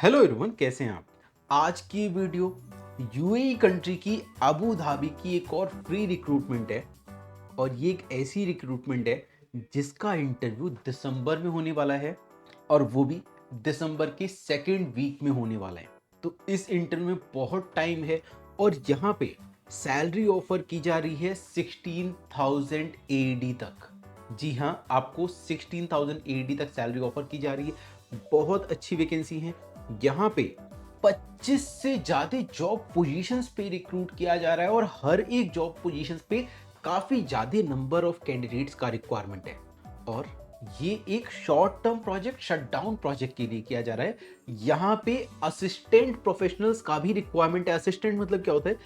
Hello everyone, कैसे हैं आप। आज की वीडियो यूएई कंट्री की अबू धाबी की एक और फ्री रिक्रूटमेंट है। और ये एक ऐसी रिक्रूटमेंट है जिसका इंटरव्यू दिसंबर में होने वाला है, और वो भी दिसंबर के सेकेंड वीक में होने वाला है। तो इस इंटरव्यू में बहुत टाइम है, और यहाँ पे सैलरी ऑफर की जा रही है 16,000 एडी तक। जी हाँ, आपको 16,000 एडी तक सैलरी ऑफर की जा रही है। बहुत अच्छी वैकेंसी है। यहाँ पे 25 से ज्यादा जॉब पोजीशंस पे रिक्रूट किया जा रहा है, और हर एक जॉब पोजीशंस पे काफी ज्यादा नंबर ऑफ कैंडिडेट्स का रिक्वायरमेंट है। और ये एक short term project, shutdown project के लिए किया जा रहा है। यहाँ पे असिस्टेंट प्रोफेशनल्स का भी रिक्वायरमेंट है। असिस्टेंट मतलब क्या होता है?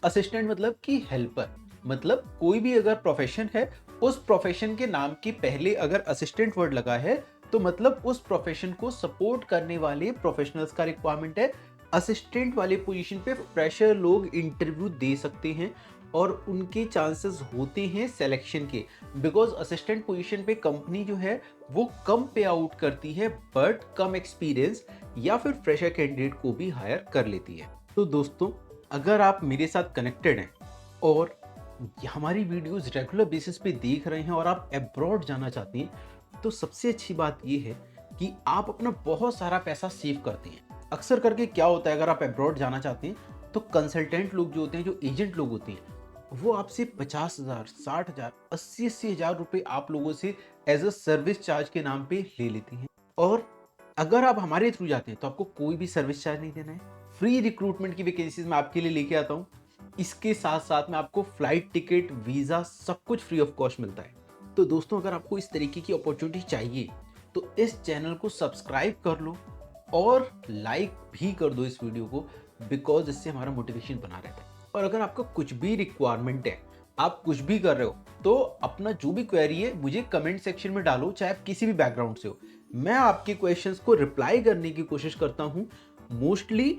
असिस्टेंट मतलब कि हेल्पर। मतलब कोई भी अगर प्रोफेशन है, उस प्रोफेशन के नाम के पहले अगर असिस्टेंट वर्ड लगा है, तो मतलब उस प्रोफेशन को सपोर्ट करने वाले प्रोफेशनल्स का रिक्वायरमेंट है। असिस्टेंट वाले पोजीशन पे फ्रेशर लोग इंटरव्यू दे सकते हैं, और उनके चांसेस होते हैं सिलेक्शन के। बिकॉज असिस्टेंट पोजीशन पे कंपनी जो है वो कम पे आउट करती है, बट कम एक्सपीरियंस या फिर फ्रेशर कैंडिडेट को भी हायर कर लेती है। तो दोस्तों, अगर आप मेरे साथ कनेक्टेड हैं और हमारी वीडियोस रेगुलर बेसिस पे देख रहे हैं, और आप अब्रॉड जाना चाहते हैं, तो सबसे अच्छी बात यह है कि आप अपना बहुत सारा पैसा सेव करते हैं। अक्सर करके क्या होता है, अगर आप अब्रॉड जाना चाहते हैं तो कंसल्टेंट लोग जो होते हैं, जो एजेंट लोग होते हैं, वो आपसे 50,000, 60,000, 80,000 रुपए आप लोगों से एज अ सर्विस चार्ज के नाम पे ले लेते हैं। और अगर आप हमारे थ्रू जाते हैं तो आपको कोई भी सर्विस चार्ज नहीं देना है। फ्री रिक्रूटमेंट की वैकेंसीज मैं आपके लिए लेके आता हूँ। इसके साथ साथ में आपको फ्लाइट टिकट, वीजा, सब कुछ फ्री ऑफ कॉस्ट मिलता है। तो दोस्तों, अगर आपको इस तरीके की अपॉर्चुनिटी चाहिए तो इस चैनल को सब्सक्राइब कर लो और लाइक भी कर दो इस वीडियो को, बिकॉज इससे हमारा मोटिवेशन बना रहता है। और अगर आपका कुछ भी रिक्वायरमेंट है, आप कुछ भी कर रहे हो, तो अपना जो भी क्वेरी है मुझे कमेंट सेक्शन में डालो, चाहे आप किसी भी बैकग्राउंड से हो। मैं आपके क्वेश्चंस को रिप्लाई करने की कोशिश करता हूं। मोस्टली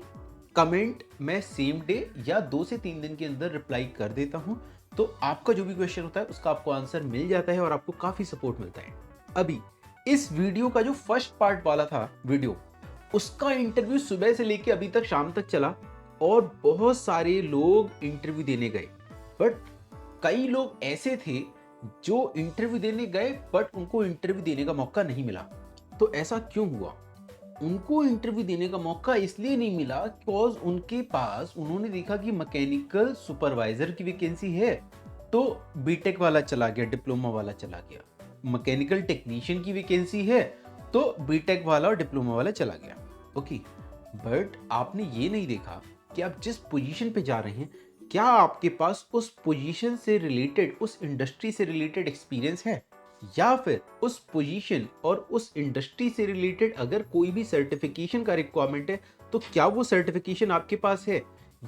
कमेंट मैं सेम डे या 2 से 3 दिन के अंदर रिप्लाई कर देता हूं। तो आपका जो भी क्वेश्चन होता है उसका आपको आंसर मिल जाता है, और आपको काफी सपोर्ट मिलता है। अभी इस वीडियो का जो फर्स्ट पार्ट वाला था वीडियो, उसका इंटरव्यू सुबह से लेके अभी तक शाम तक चला, और बहुत सारे लोग इंटरव्यू देने गए। बट कई लोग ऐसे थे जो इंटरव्यू देने गए, बट उनको इंटरव्यू देने का मौका नहीं मिला। तो ऐसा क्यों हुआ? उनको इंटरव्यू देने का मौका इसलिए नहीं मिला बिकॉज उनके पास, उन्होंने देखा कि मैकेनिकल सुपरवाइजर की वैकेंसी है, तो बीटेक वाला चला गया, डिप्लोमा वाला चला गया। मैकेनिकल टेक्नीशियन की वैकेंसी है, तो बीटेक वाला और डिप्लोमा वाला चला गया। ओके, बट आपने ये नहीं देखा कि आप जिस पोजीशन पे जा रहे हैं, क्या आपके पास उस पोजीशन से रिलेटेड, उस इंडस्ट्री से रिलेटेड एक्सपीरियंस है, या फिर उस पोजीशन और उस इंडस्ट्री से रिलेटेड अगर कोई भी सर्टिफिकेशन का रिक्वायरमेंट है, तो क्या वो सर्टिफिकेशन आपके पास है।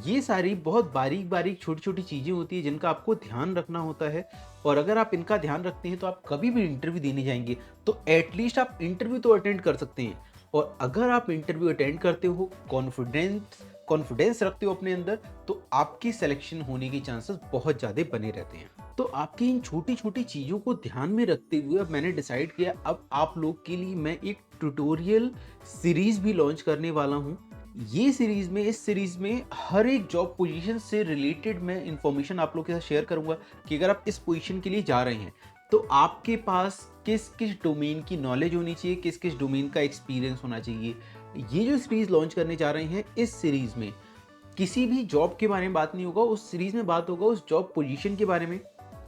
ये सारी बहुत बारीक बारीक छोटी छोटी चीजें होती है जिनका आपको ध्यान रखना होता है। और अगर आप इनका ध्यान रखते हैं तो आप कभी भी इंटरव्यू देने जाएंगे तो एटलीस्ट आप इंटरव्यू तो अटेंड कर सकते हैं। और अगर आप इंटरव्यू अटेंड करते हो, कॉन्फिडेंस रखते हो अपने अंदर, तो आपकी सिलेक्शन होने के चांसेस बहुत ज़्यादा बने रहते हैं। तो आपकी इन छोटी छोटी चीज़ों को ध्यान में रखते हुए अब मैंने डिसाइड किया, अब आप लोग के लिए मैं एक ट्यूटोरियल सीरीज भी लॉन्च करने वाला हूँ। ये सीरीज में, इस सीरीज में हर एक जॉब पोजीशन से रिलेटेड मैं इंफॉर्मेशन आप लोग के साथ शेयर करूंगा कि अगर आप इस पोजीशन के लिए जा रहे हैं तो आपके पास किस किस डोमेन की नॉलेज होनी चाहिए, किस किस डोमेन का एक्सपीरियंस होना चाहिए। ये जो सीरीज लॉन्च करने जा रहे हैं, इस सीरीज में किसी भी जॉब के बारे में बात नहीं होगा। उस सीरीज में बात होगा उस जॉब पोजीशन के बारे में,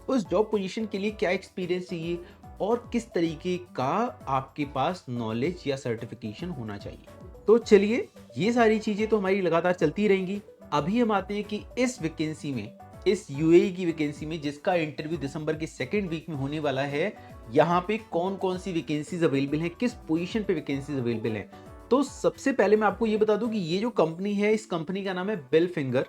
उस जॉब पोजीशन के लिए क्या एक्सपीरियंस चाहिए, और किस तरीके का आपके पास नॉलेज या सर्टिफिकेशन होना चाहिए। तो चलिए, ये सारी चीजें तो हमारी लगातार चलती रहेंगी। अभी हम आते हैं कि इस वैकेंसी में, इस यूएई की वैकेंसी में जिसका इंटरव्यू दिसंबर के सेकेंड वीक में होने वाला है, यहाँ पे कौन कौन सी वैकेंसीज अवेलेबल हैं, किस पोजीशन पे वैकेंसीज अवेलेबल हैं। तो सबसे पहले मैं आपको ये बता दूं कि ये जो कंपनी है, इस कंपनी का नाम है bill finger.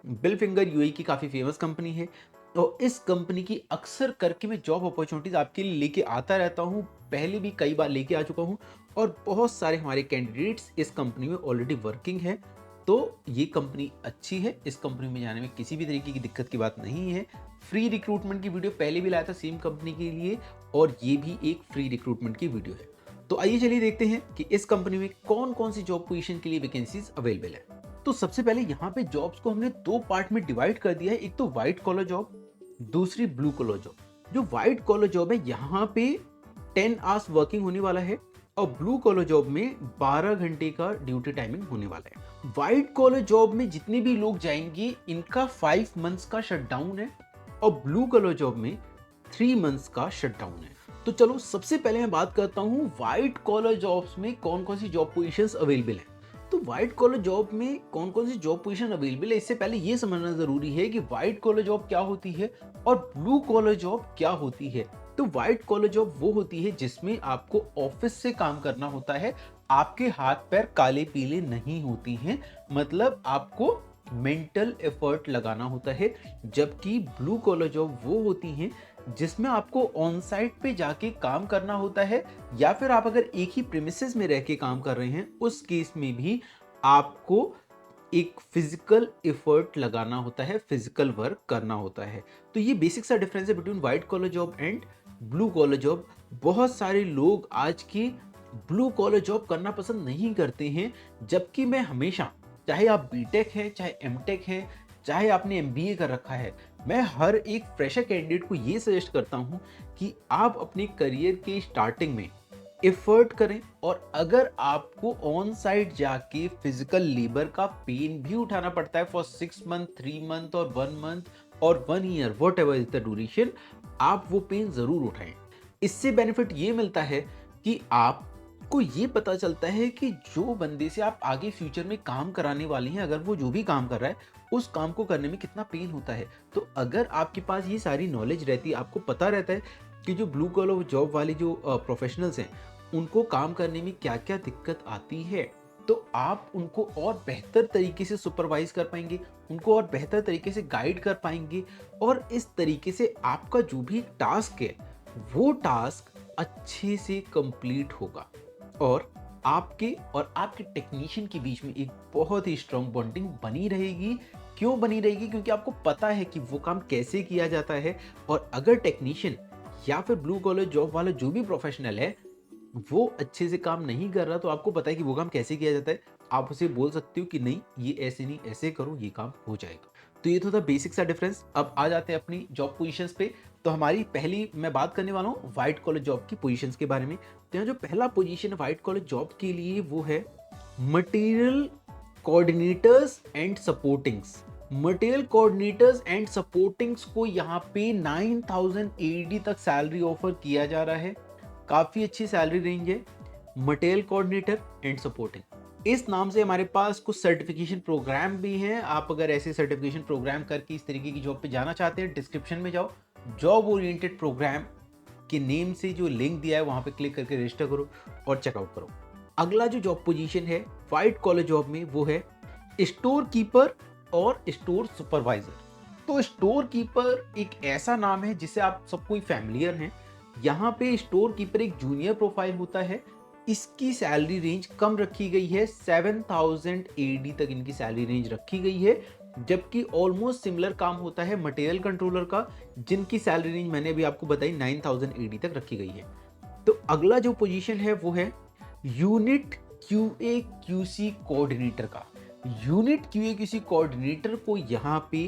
Bill finger UAE की काफी फेमस कंपनी है, और इस कंपनी की अक्सर करके मैं जॉब अपॉर्चुनिटीज आपके लिए लेके आता रहता हूँ। पहले भी कई बार लेके आ चुका हूँ, और बहुत सारे हमारे कैंडिडेट्स इस कंपनी में ऑलरेडी वर्किंग है। तो ये कंपनी अच्छी है, इस कंपनी में जाने में किसी भी तरीके की दिक्कत की बात नहीं है। फ्री रिक्रूटमेंट की वीडियो पहले भी लाया था सेम कंपनी के लिए, और ये भी एक फ्री रिक्रूटमेंट की वीडियो है। तो आइए चलिए देखते हैं कि इस कंपनी में कौन कौन सी जॉब पोजीशन के लिए वैकेंसीज अवेलेबल है। तो सबसे पहले यहाँ पे जॉब्स को हमने दो पार्ट में डिवाइड कर दिया है, एक तो व्हाइट कॉलर जॉब, दूसरी ब्लू कॉलर जॉब। जो व्हाइट कॉलर जॉब है यहाँ पे 10 आवर्स वर्किंग होने वाला है और ब्लू कॉलर जॉब में 12 घंटे का ड्यूटी टाइमिंग होने वाला है। व्हाइट कॉलर जॉब में जितने भी लोग जाएंगे इनका 5 मंथ्स का शटडाउन है और ब्लू कॉलर जॉब में 3 मंथ्स का शटडाउन है। तो चलो सबसे पहले मैं बात करता हूँ व्हाइट कॉलर जॉब्स में कौन कौन सी जॉब पोजीशंस अवेलेबल हैं। तो व्हाइट कॉलर जॉब में कौन कौन सी जॉब पोजीशन अवेलेबल है, इससे पहले ये समझना जरूरी है कि व्हाइट कॉलर जॉब क्या होती है और ब्लू कॉलर जॉब क्या होती है। तो व्हाइट कॉलर जॉब वो होती है जिसमें आपको ऑफिस से काम करना होता है, आपके हाथ पैर काले पीले नहीं होती हैं, मतलब आपको मेंटल एफर्ट लगाना होता है। जबकि ब्लू कॉलर जॉब वो होती हैं जिसमें आपको ऑन साइट पे जाके काम करना होता है, या फिर आप अगर एक ही प्रीमिसेस में रह के काम कर रहे हैं उस केस में भी आपको एक फिजिकल एफर्ट लगाना होता है, फिजिकल वर्क करना होता है। तो ये बेसिक सा डिफरेंस है between white collar job and blue collar job. बहुत सारे लोग आज की ब्लू कॉलर जॉब करना पसंद नहीं करते हैं, जबकि मैं हमेशा, चाहे आप बीटेक है, चाहे एमटेक है, चाहे आपने एमबीए कर रखा है, मैं हर एक फ्रेशर कैंडिडेट को ये सजेस्ट करता हूं कि आप अपने करियर के स्टार्टिंग में एफर्ट करें, और अगर आपको ऑन साइट जाके फिजिकल लेबर का पेन भी उठाना पड़ता है फॉर 6 मंथ, 3 मंथ और 1 मंथ और 1 year, what ever is the duration, आप वो पेन जरूर उठाएं। इससे बेनिफिट ये मिलता है कि आपको ये पता चलता है कि जो बंदे से आप आगे फ्यूचर में काम कराने वाले हैं, अगर वो जो भी काम कर रहा है उस काम को करने में कितना पेन होता है। तो अगर आपके पास ये सारी नॉलेज रहती है, आपको पता रहता है कि जो ब्लू कॉलर जॉब वाले जो प्रोफेशनल्स हैं उनको काम करने में क्या क्या दिक्कत आती है, तो आप उनको और बेहतर तरीके से सुपरवाइज कर पाएंगे, उनको और बेहतर तरीके से गाइड कर पाएंगे, और इस तरीके से आपका जो भी टास्क है वो टास्क अच्छे से कंप्लीट होगा, और आपके टेक्नीशियन के बीच में एक बहुत ही स्ट्रांग बॉन्डिंग बनी रहेगी। क्यों बनी रहेगी? क्योंकि आपको पता है कि वो काम कैसे किया जाता है, और अगर टेक्नीशियन या फिर ब्लू कॉलर जॉब वाला जो भी प्रोफेशनल है वो अच्छे से काम नहीं कर रहा, तो आपको पता है कि वो काम कैसे किया जाता है, आप उसे बोल सकते हो कि नहीं ये ऐसे नहीं ऐसे करो, ये काम हो जाएगा। तो ये तो था बेसिक सा डिफरेंस। अब आ जाते हैं अपनी जॉब पोजीशंस पे। तो हमारी पहली मैं बात करने वाला हूँ व्हाइट कॉलर जॉब की पोजीशंस के बारे में। तो यहाँ जो पहला पोजीशन है व्हाइट कॉलर जॉब के लिए वो है material coordinators and supportings. Material coordinators and supportings को यहाँ पे 9000 एडी तक सैलरी ऑफर किया जा रहा है। काफी अच्छी सैलरी रेंज है। मटेरियल कोऑर्डिनेटर एंड सपोर्टिंग इस नाम से हमारे पास कुछ सर्टिफिकेशन प्रोग्राम भी हैं। आप अगर ऐसे सर्टिफिकेशन प्रोग्राम करके इस तरीके की जॉब पे जाना चाहते हैं, डिस्क्रिप्शन में जाओ, जॉब ओरिएंटेड प्रोग्राम के नेम से जो लिंक दिया है वहां पे क्लिक करके रजिस्टर करो और चेकआउट करो। अगला जो जॉब पोजीशन है व्हाइट कॉलर जॉब में वो है स्टोर कीपर और स्टोर सुपरवाइजर। तो स्टोर कीपर एक ऐसा नाम है जिससे आप सब कोई फैमिलियर हैं। यहाँ पे स्टोर कीपर एक जूनियर प्रोफाइल होता है। इसकी सैलरी रेंज कम रखी गई है, 7000 एडी तक इनकी सैलरी रेंज रखी गई है, जबकि ऑलमोस्ट सिमिलर काम होता है मटेरियल कंट्रोलर का, जिनकी सैलरी रेंज मैंने अभी आपको बताई 9000 एडी तक रखी गई है। तो अगला जो पोजीशन है वो है यूनिट क्यूए क्यूसी कोऑर्डिनेटर का। यूनिट क्यूए क्यूसी कोऑर्डिनेटर को यहाँ पे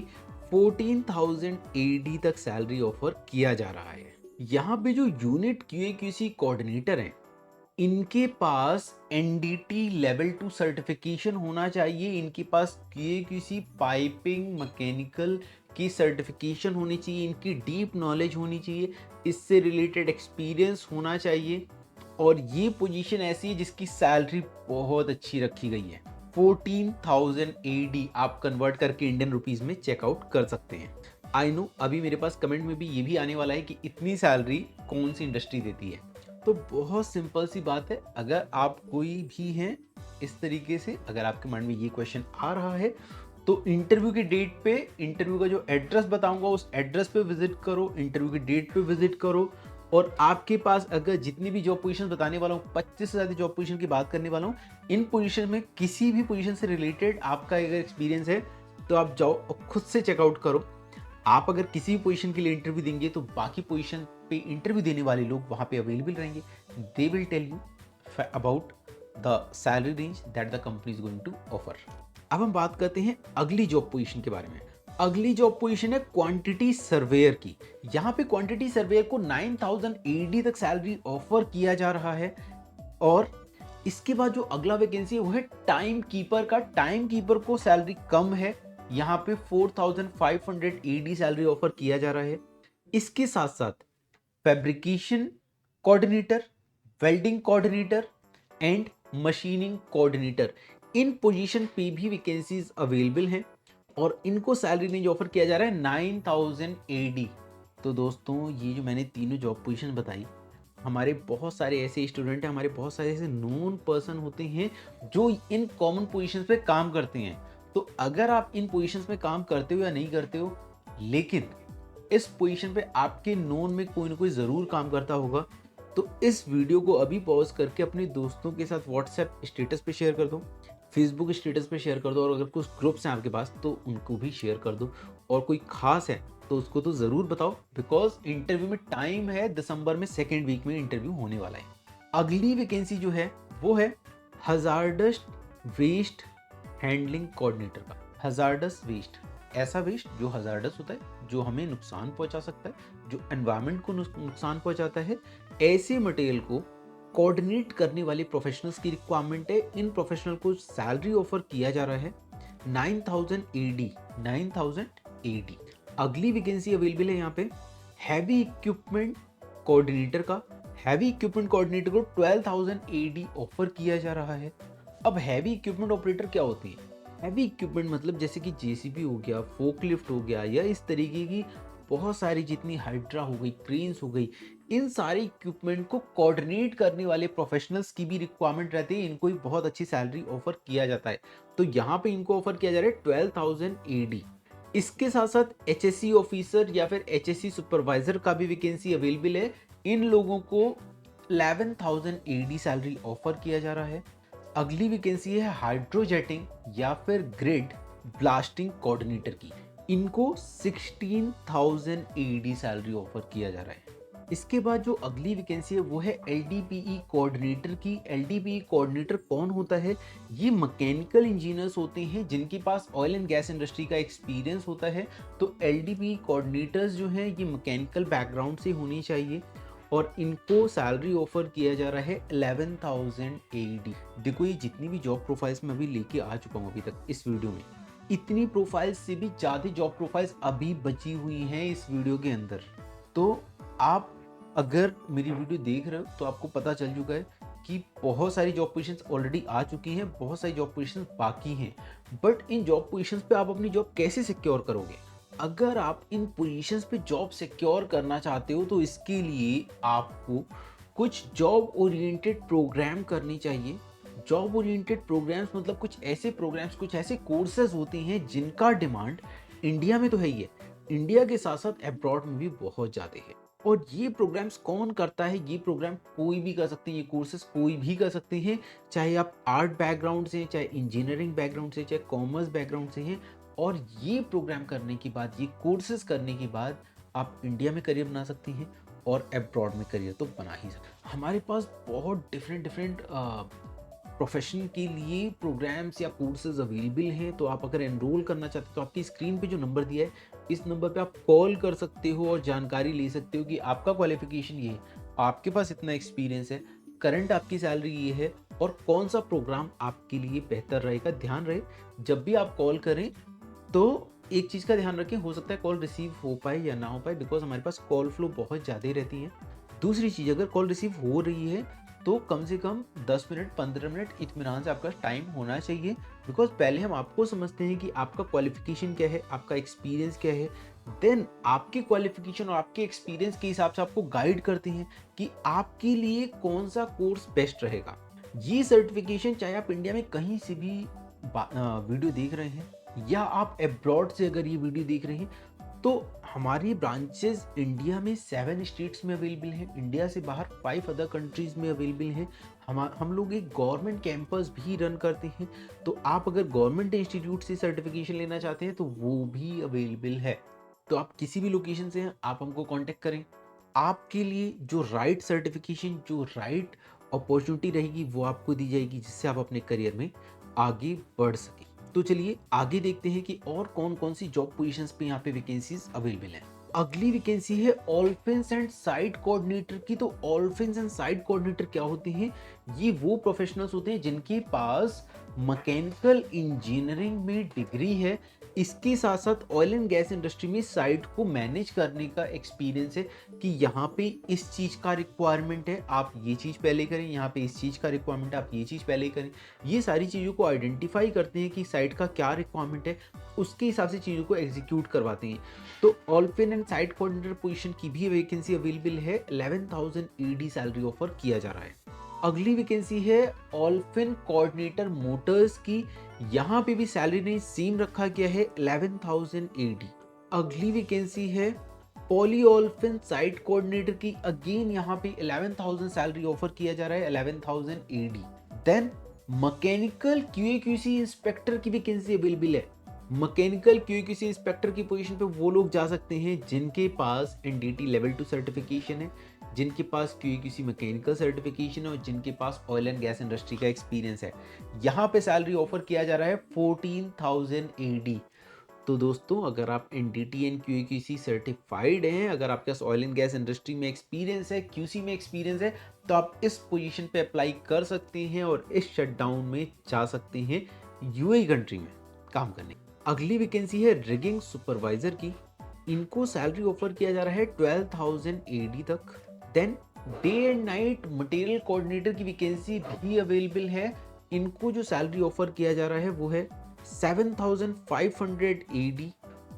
14000 एडी तक सैलरी ऑफर किया जा रहा है। यहाँ पे जो यूनिट क्यूए क्यूसी कोऑर्डिनेटर हैं इनके पास एनडीटी लेवल 2 सर्टिफिकेशन होना चाहिए, इनके पास क्यूए पाइपिंग मैकेनिकल की सर्टिफिकेशन होनी चाहिए, इनकी डीप नॉलेज होनी चाहिए, इससे रिलेटेड एक्सपीरियंस होना चाहिए, और ये पोजीशन ऐसी है जिसकी सैलरी बहुत अच्छी रखी गई है। 14000 एडी आप कन्वर्ट करके इंडियन रुपीस में चेकआउट कर सकते हैं। आई नो अभी मेरे पास कमेंट में भी ये भी आने वाला है कि इतनी सैलरी कौन सी इंडस्ट्री देती है। तो बहुत सिंपल सी बात है, अगर आप कोई भी हैं इस तरीके से, अगर आपके मन में ये क्वेश्चन आ रहा है तो इंटरव्यू की डेट पे, इंटरव्यू का जो एड्रेस बताऊंगा उस एड्रेस पे विजिट करो, इंटरव्यू की डेट पे विजिट करो, और आपके पास अगर जितनी भी जॉब पोजीशन बताने वाला हूँ, 25 से ज़्यादा जॉब पोजीशन की बात करने वाला हूँ, इन पोजीशन में किसी भी पोजीशन से रिलेटेड आपका अगर एक्सपीरियंस है तो आप जाओ और खुद से चेकआउट करो। आप अगर किसी भी पोजीशन के लिए इंटरव्यू देंगे तो बाकी पोजीशन पे इंटरव्यू देने वाले लोग वहाँ पे अवेलेबल रहेंगे, they will tell you about the salary range that the company is going to offer. अब हम बात करते हैं अगली जॉब पोजीशन के बारे में। अगली जॉब पोजीशन है क्वांटिटी सर्वेयर की। यहाँ पे क्वांटिटी सर्वेयर को 9000 AD तक सैलरी ऑफर किया जा रहा है। और इसके बाद जो अगला वैकेंसी है वो है टाइम कीपर का। टाइम कीपर को सैलरी कम है, यहाँ पे 4500 AD सैलरी ऑफर किया जा रहा है। इसके साथ साथ fabrication coordinator, welding coordinator and machining coordinator, in position पे भी वैकेंसीज अवेलेबल हैं और इनको सैलरी रेंज ऑफर किया जा रहा है 9000 AD। तो दोस्तों ये जो मैंने तीनों जॉब पोजीशन बताई, हमारे बहुत सारे ऐसे स्टूडेंट हैं, हमारे बहुत सारे ऐसे नोन पर्सन होते हैं जो इन कॉमन पोजीशंस पे काम करते हैं। तो अगर आप इन पोजीशंस में काम करते हो या नहीं करते हो, लेकिन इस पोजीशन पे आपके नोन में कोई ना कोई ज़रूर काम करता होगा, तो इस वीडियो को अभी पॉज करके अपने दोस्तों के साथ व्हाट्सएप स्टेटस पे शेयर कर दो, फेसबुक स्टेटस पे शेयर कर दो, और अगर कुछ ग्रुप्स हैं आपके पास तो उनको भी शेयर कर दो, और कोई खास है तो उसको तो ज़रूर बताओ, बिकॉज इंटरव्यू में टाइम है, दिसंबर में सेकेंड वीक में इंटरव्यू होने वाला है। अगली वैकेंसी जो है वो है हजार्डस वेस्ट हैंडलिंग कोऑर्डिनेटर का। हजार्डस वेस्ट, ऐसा वेस्ट जो हजार्डस होता है, जो हमें नुकसान पहुंचा सकता है, जो एनवायरनमेंट को नुकसान पहुंचाता है, ऐसे मटेरियल को कोऑर्डिनेट करने वाले प्रोफेशनल्स की रिक्वायरमेंट है। इन प्रोफेशनल को सैलरी ऑफर किया जा रहा है 9000 AD। 9000 AD। अगली वैकेंसी अवेलेबल है यहाँ पे हैवी इक्विपमेंट कोऑर्डिनेटर का। हैवी इक्विपमेंट कोऑर्डिनेटर को 12000 AD ऑफर किया जा रहा है। अब हैवी इक्विपमेंट ऑपरेटर क्या होती है? हैवी इक्विपमेंट मतलब जैसे कि JCB हो गया, फोकलिफ्ट हो गया, या इस तरीके की बहुत सारी जितनी हाइड्रा हो गई, क्रेन्स हो गई, इन सारे इक्विपमेंट को कोऑर्डिनेट करने वाले प्रोफेशनल्स की भी रिक्वायरमेंट रहती है। इनको भी बहुत अच्छी सैलरी ऑफर किया जाता है। तो यहाँ पे इनको ऑफर किया जा रहा है 12000 AD। इसके साथ साथ HSC ऑफिसर या फिर HSC सुपरवाइजर का भी वैकेंसी अवेलेबल है। इन लोगों को 11000 AD सैलरी ऑफर किया जा रहा है। अगली वैकेंसी है हाइड्रोजेटिंग या फिर ग्रिड ब्लास्टिंग कोऑर्डिनेटर की। इनको 16000 AD सैलरी ऑफर किया जा रहा है। इसके बाद जो अगली वैकेंसी है वो है LDPE कोऑर्डिनेटर की। LDPE कोऑर्डिनेटर कौन होता है? ये मैकेनिकल इंजीनियर्स होते हैं जिनके पास ऑयल एंड गैस इंडस्ट्री का एक्सपीरियंस होता है। तो LDPE कोऑर्डिनेटर्स जो हैं ये मैकेनिकल बैकग्राउंड से होनी चाहिए और इनको सैलरी ऑफर किया जा रहा है 11000 AD। देखो ये जितनी भी जॉब प्रोफाइल्स मैं अभी लेके आ चुका हूँ अभी तक इस वीडियो में, इतनी प्रोफाइल्स से भी ज़्यादा जॉब प्रोफाइल्स अभी बची हुई हैं इस वीडियो के अंदर। तो आप अगर मेरी वीडियो देख रहे हो तो आपको पता चल चुका है कि बहुत सारी जॉब पोजीशंस ऑलरेडी आ चुकी हैं, बहुत सारी जॉब पोजीशंस बाकी हैं। बट इन जॉब पोजीशंस पे आप अपनी जॉब कैसे सिक्योर करोगे? अगर आप इन पोजीशंस पे जॉब सिक्योर करना चाहते हो तो इसके लिए आपको कुछ जॉब ओरिएंटेड प्रोग्राम करनी चाहिए। जॉब ओरिएंटेड प्रोग्राम्स मतलब कुछ ऐसे प्रोग्राम्स, कुछ ऐसे कोर्सेज होते हैं जिनका डिमांड इंडिया में तो है ही है, इंडिया के साथ साथ अब्रॉड में भी बहुत ज़्यादा है। और ये प्रोग्राम्स कौन करता है? ये प्रोग्राम कोई भी कर सकते हैं, ये कोर्सेज कोई भी कर सकते हैं, चाहे आप आर्ट बैकग्राउंड से, चाहे इंजीनियरिंग बैकग्राउंड से, चाहे कॉमर्स बैकग्राउंड से हैं। और ये प्रोग्राम करने के बाद, ये कोर्सेज करने के बाद आप इंडिया में करियर बना सकते हैं और अब्रॉड में करियर तो बना ही सकते। हमारे पास बहुत डिफरेंट प्रोफेशन के लिए प्रोग्राम्स या कोर्सेज अवेलेबल हैं। तो आप अगर एनरोल करना चाहते हो तो आपकी स्क्रीन पे जो नंबर दिया है, इस नंबर पे आप कॉल कर सकते हो और जानकारी ले सकते हो कि आपका क्वालिफिकेशन ये है, आपके पास इतना एक्सपीरियंस है, करंट आपकी सैलरी ये है और कौन सा प्रोग्राम आपके लिए बेहतर रहेगा। ध्यान रहे जब भी आप कॉल करें तो एक चीज़ का ध्यान रखें, हो सकता है कॉल रिसीव हो पाए या ना हो पाए, बिकॉज हमारे पास कॉल फ्लो बहुत ज़्यादा रहती है। दूसरी चीज़, अगर कॉल रिसीव हो रही है तो कम से कम 10 मिनट 15 मिनट इत्मीनान से आपका टाइम होना चाहिए। बिकॉज पहले हम आपको समझते हैं कि आपका क्वालिफिकेशन क्या है, आपका एक्सपीरियंस क्या है, देन आपके क्वालिफिकेशन और आपके एक्सपीरियंस के हिसाब से आपको गाइड करते हैं कि आपके लिए कौन सा कोर्स बेस्ट रहेगा। ये सर्टिफिकेशन चाहे आप इंडिया में कहीं से भी वीडियो देख रहे हैं या आप अब्रॉड से अगर ये वीडियो देख रहे हैं, तो हमारी ब्रांचेस इंडिया में 7 स्टेट्स में अवेलेबल हैं, इंडिया से बाहर 5 अदर कंट्रीज में अवेलेबल हैं। हम लोग एक गवर्नमेंट कैंपस भी रन करते हैं। तो आप अगर गवर्नमेंट इंस्टीट्यूट से सर्टिफिकेशन लेना चाहते हैं तो वो भी अवेलेबल है। तो आप किसी भी लोकेशन से हैं, आप हमको कांटेक्ट करें। आपके लिए जो राइट सर्टिफिकेशन, जो राइट अपॉर्चुनिटी रहेगी वो आपको दी जाएगी, जिससे आप अपने करियर में आगे बढ़ सकें। तो चलिए आगे देखते हैं कि और कौन कौन सी जॉब पोजीशंस पे यहाँ पे वैकेंसीज अवेलेबल हैं। अगली वैकेंसी है ऑल्फिन्स एंड साइट कोऑर्डिनेटर की। तो ऑल्फिन्स एंड साइट कोऑर्डिनेटर क्या होते हैं? ये वो प्रोफेशनल्स होते हैं जिनके पास मैकेनिकल इंजीनियरिंग में डिग्री है, इसके साथ साथ ऑयल एंड गैस इंडस्ट्री में साइट को मैनेज करने का एक्सपीरियंस है कि यहाँ पे इस चीज़ का रिक्वायरमेंट है, आप ये चीज़ पहले करें, यहाँ पे इस चीज़ का रिक्वायरमेंट है, आप ये चीज़ पहले करें। ये सारी चीज़ों को आइडेंटिफाई करते हैं कि साइट का क्या रिक्वायरमेंट है, उसके हिसाब से चीज़ों को एग्जीक्यूट करवाते हैं। तो ऑल्फिन एंड साइट कोऑर्डिनेटर पोजीशन की भी वैकेंसी अवेलेबल है, 11,000 ईडी सैलरी ऑफर किया जा रहा है। अगली वैकेंसी है ऑल्फिन कोऑर्डिनेटर मोटर्स की। यहाँ पे भी सैलरी रेंज सेम रखा गया है, 11,000 एडी। अगली वैकेंसी है पॉलीओल्फिन साइट कोऑर्डिनेटर की। अगेन यहाँ पे 11,000 सैलरी ऑफर किया जा रहा है, 11,000 एडी। देन मैकेनिकल क्यूएक्यूसी इंस्पेक्टर की वैकेंसी अवेलेबल है। मैकेनिकल क्यूएक्यूसी इंस्पेक्टर की पोजीशन पे वो लोग जा सकते हैं जिनके पास एनडीटी लेवल 2 सर्टिफिकेशन है, जिनके पास क्यूएक्यूसी मैकेनिकल सर्टिफिकेशन है और जिनके पास ऑयल एंड गैस इंडस्ट्री का एक्सपीरियंस है। यहाँ पे सैलरी ऑफर किया जा रहा है 14,000 एडी। तो दोस्तों अगर आप एनडीटी एंड क्यूएक्यूसी सर्टिफाइड हैं, अगर आपके पास ऑयल एंड गैस इंडस्ट्री में एक्सपीरियंस है, क्यूसी में एक्सपीरियंस है, तो आप इस पोजीशन पे अप्लाई कर सकते हैं और इस शटडाउन में जा सकते हैं यूएई कंट्री में काम करने। अगली वैकेंसी है रिगिंग सुपरवाइजर की। इनको सैलरी ऑफर किया जा रहा है 12,000 एडी तक। Then day and night material coordinator की वैकेंसी भी अवेलेबल है। इनको जो सैलरी ऑफर किया जा रहा है वो है 7,500 एडी।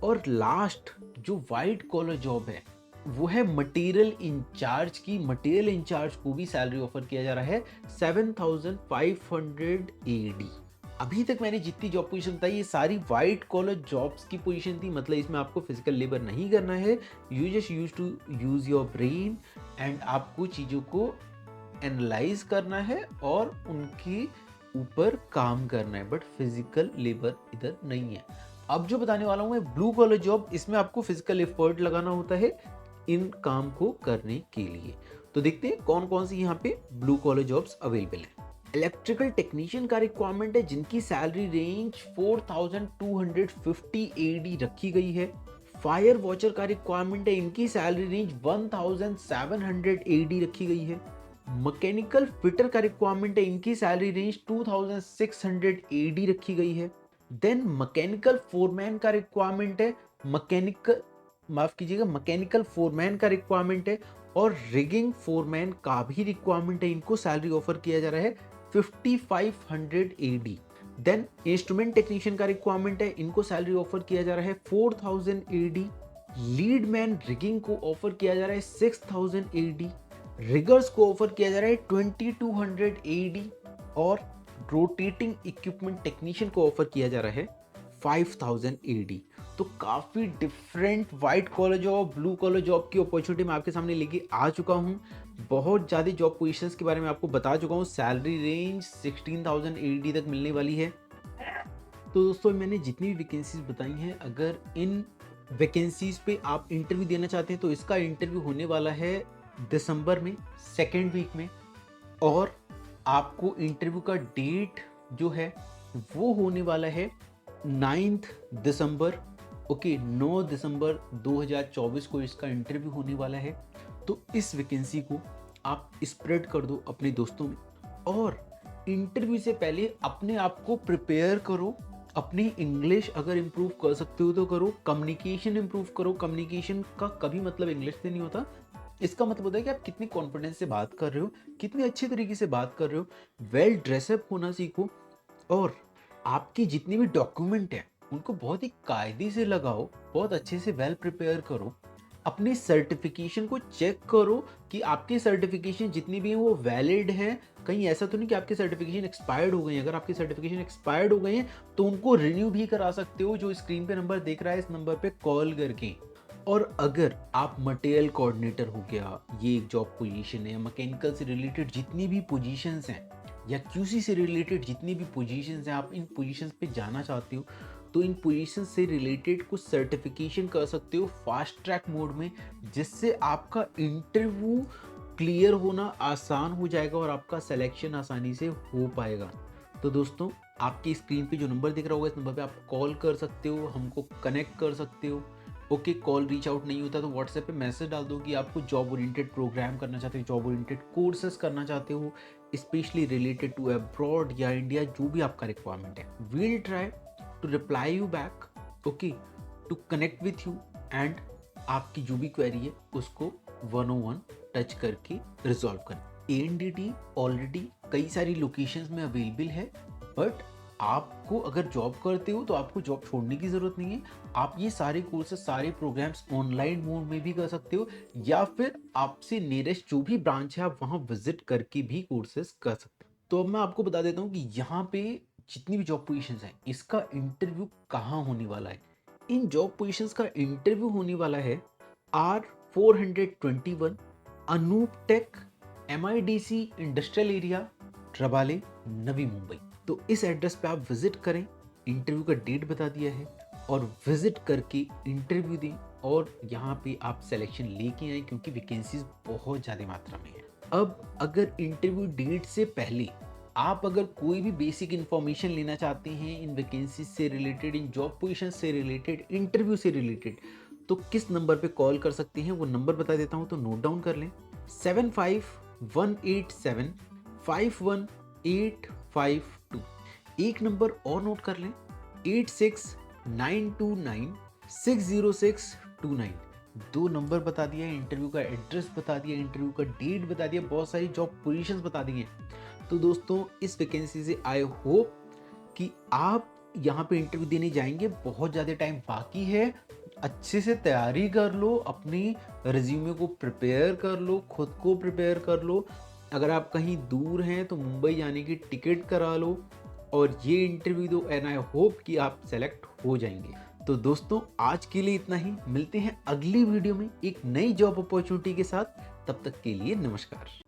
और लास्ट जो वाइट कॉलर जॉब है वो है मटेरियल इंचार्ज की। मटेरियल इंचार्ज को भी सैलरी ऑफर किया जा रहा है 7,500 एडी। अभी तक मैंने जितनी जॉब पोजीशन बताई ये सारी वाइट कॉलर जॉब्स की पोजीशन थी, मतलब इसमें आपको फिजिकल लेबर नहीं करना है, you just use to use your brain and आपको चीज़ों को एनालाइज करना है और उनके ऊपर काम करना है, बट फिजिकल लेबर इधर नहीं है। अब जो बताने वाला हूँ मैं ब्लू कॉलर जॉब, इसमें आपको फिजिकल एफर्ट लगाना होता है इन काम को करने के लिए। तो देखते हैं कौन कौन सी यहाँ पे ब्लू कॉलर जॉब्स अवेलेबल है। इलेक्ट्रिकल टेक्नीशियन का रिक्वायरमेंट है जिनकी सैलरी रेंज 4,250 एडी रखी गई है। फायर वॉचर का रिक्वायरमेंट है, इनकी सैलरी रेंज 1,700 एडी रखी गई है। मैकेनिकल फिटर का रिक्वायरमेंट है, इनकी सैलरी रेंज 2,600 एडी रखी गई है। देन मैकेनिकल फोरमैन का रिक्वायरमेंट है, मैकेनिकल फोरमैन का रिक्वायरमेंट है और रिगिंग फोरमैन का भी रिक्वायरमेंट है। इनको सैलरी ऑफर किया जा रहा है 5,500 एडी। देन इंस्ट्रूमेंट टेक्नीशियन का रिक्वायरमेंट है, इनको सैलरी ऑफर किया जा रहा है 4,000 एडी। लीड मैन रिगिंग को ऑफर किया जा रहा है 6,000 एडी। रिगर्स को ऑफर किया जा रहा है 2,200 एडी और रोटेटिंग इक्विपमेंट टेक्नीशियन को ऑफर किया जा रहा है 5,000 एडी। तो काफी different white collar job, blue collar job की अपॉर्चुनिटी मैं आपके सामने लेके आ चुका हूँ। बहुत ज़्यादा जॉब पोजीशंस के बारे में आपको बता चुका हूँ। सैलरी रेंज 16,000 एडी तक मिलने वाली है। तो दोस्तों मैंने जितनी भी वैकेंसीज बताई हैं, अगर इन वैकेंसीज पे आप इंटरव्यू देना चाहते हैं तो इसका इंटरव्यू होने वाला है दिसंबर में 2nd वीक में, और आपको इंटरव्यू का डेट जो है वो होने वाला है 9 दिसंबर। ओके, 9 दिसंबर 2024 को इसका इंटरव्यू होने वाला है। तो इस वैकेंसी को आप स्प्रेड कर दो अपने दोस्तों में, और इंटरव्यू से पहले अपने आप को प्रिपेयर करो। अपनी इंग्लिश अगर इम्प्रूव कर सकते हो तो करो, कम्युनिकेशन इम्प्रूव करो। कम्युनिकेशन का कभी मतलब इंग्लिश से नहीं होता, इसका मतलब होता है कि आप कितनी कॉन्फिडेंस से बात कर रहे हो, कितने अच्छे तरीके से बात कर रहे हो। वेल ड्रेसअप होना सीखो, और आपकी जितनी भी डॉक्यूमेंट है उनको बहुत ही कायदे से लगाओ, बहुत अच्छे से वेल प्रिपेयर करो। अपनी सर्टिफिकेशन को चेक करो कि आपकी सर्टिफिकेशन जितनी भी है वो वैलिड है। कहीं ऐसा तो नहीं कि आपकी सर्टिफिकेशन एक्सपायर्ड हो गई है। अगर आपकी सर्टिफिकेशन एक्सपायर्ड हो गई है तो उनको रिन्यू भी करा सकते हो, जो स्क्रीन पे नंबर देख रहा है इस नंबर पे कॉल करके। और अगर आप मटेरियल कोऑर्डिनेटर हो गया, ये एक जॉब पोजीशन है, मैकेनिकल से रिलेटेड जितनी भी पोजीशंस हैं या क्यूसी से रिलेटेड जितनी भी पोजीशंस हैं, आप इन पोजीशंस पे जाना चाहते हो तो इन पोजीशन से रिलेटेड कुछ सर्टिफिकेशन कर सकते हो फास्ट ट्रैक मोड में, जिससे आपका इंटरव्यू क्लियर होना आसान हो जाएगा और आपका सिलेक्शन आसानी से हो पाएगा। तो दोस्तों, आपकी स्क्रीन पे जो नंबर दिख रहा होगा, इस नंबर पे आप कॉल कर सकते हो, हमको कनेक्ट कर सकते हो। ओके, कॉल रीच आउट नहीं होता तो व्हाट्सएप पे मैसेज डाल दो कि आपको जॉब ओरिएंटेड प्रोग्राम करना चाहते हो, जॉब ओरिएंटेड कोर्सेज करना चाहते हो, स्पेशली रिलेटेड टू अब्रॉड या इंडिया, जो भी आपका रिक्वायरमेंट है। We'll try to reply you back, okay, to connect with you and आपकी जो भी क्वेरी है उसको 101 टच करके रिजॉल्व करें। ANDT ऑलरेडी कई सारी लोकेशंस में अवेलेबल है, बट आपको अगर जॉब करते हो तो आपको जॉब छोड़ने की ज़रूरत नहीं है। आप ये सारे कोर्सेज, सारे प्रोग्राम्स ऑनलाइन मोड में भी कर सकते हो, या फिर आपसे नियरेस्ट जो भी ब्रांच है आप वहाँ विजिट करके भी कोर्सेज कर सकते हो। तो अब मैं आपको बता देता हूँ कि यहाँ पे जितनी भी जॉब पोजीशंस हैं, इसका इंटरव्यू कहाँ होने वाला है। इन जॉब पोजीशंस का इंटरव्यू होने वाला है R421 Anoop tech, MIDC industrial area, Rabale, Navi Mumbai. तो इस एड्रेस पे आप विजिट करें, इंटरव्यू का डेट बता दिया है, और विजिट करके इंटरव्यू दें और यहाँ पे आप सिलेक्शन लेके आए, क्योंकि वैकेंसीज बहुत ज़्यादा मात्रा में है। अब अगर इंटरव्यू डेट से पहले आप अगर कोई भी बेसिक इन्फॉर्मेशन लेना चाहते हैं इन वैकेंसी से रिलेटेड, इन जॉब पोजीशन से रिलेटेड, इंटरव्यू से रिलेटेड, तो किस नंबर पे कॉल कर सकते हैं वो नंबर बता देता हूँ, तो नोट डाउन कर लें। 7518751852। एक नंबर और नोट कर लें, 8692960629। दो नंबर बता दिया, इंटरव्यू का एड्रेस बता दिया, इंटरव्यू का डेट बता दिया, बहुत सारी जॉब पोजीशंस बता दी हैं। तो दोस्तों, इस वैकेंसी से आई होप कि आप यहाँ पे इंटरव्यू देने जाएंगे, बहुत ज़्यादा टाइम बाकी है, अच्छे से तैयारी कर लो, अपनी रिज्यूमे को प्रिपेयर कर लो, खुद को प्रिपेयर कर लो। अगर आप कहीं दूर हैं तो मुंबई जाने की टिकट करा लो और ये इंटरव्यू दो, एंड आई होप कि आप सेलेक्ट हो जाएंगे। तो दोस्तों, आज के लिए इतना ही, मिलते हैं अगली वीडियो में एक नई जॉब अपॉर्चुनिटी के साथ। तब तक के लिए नमस्कार।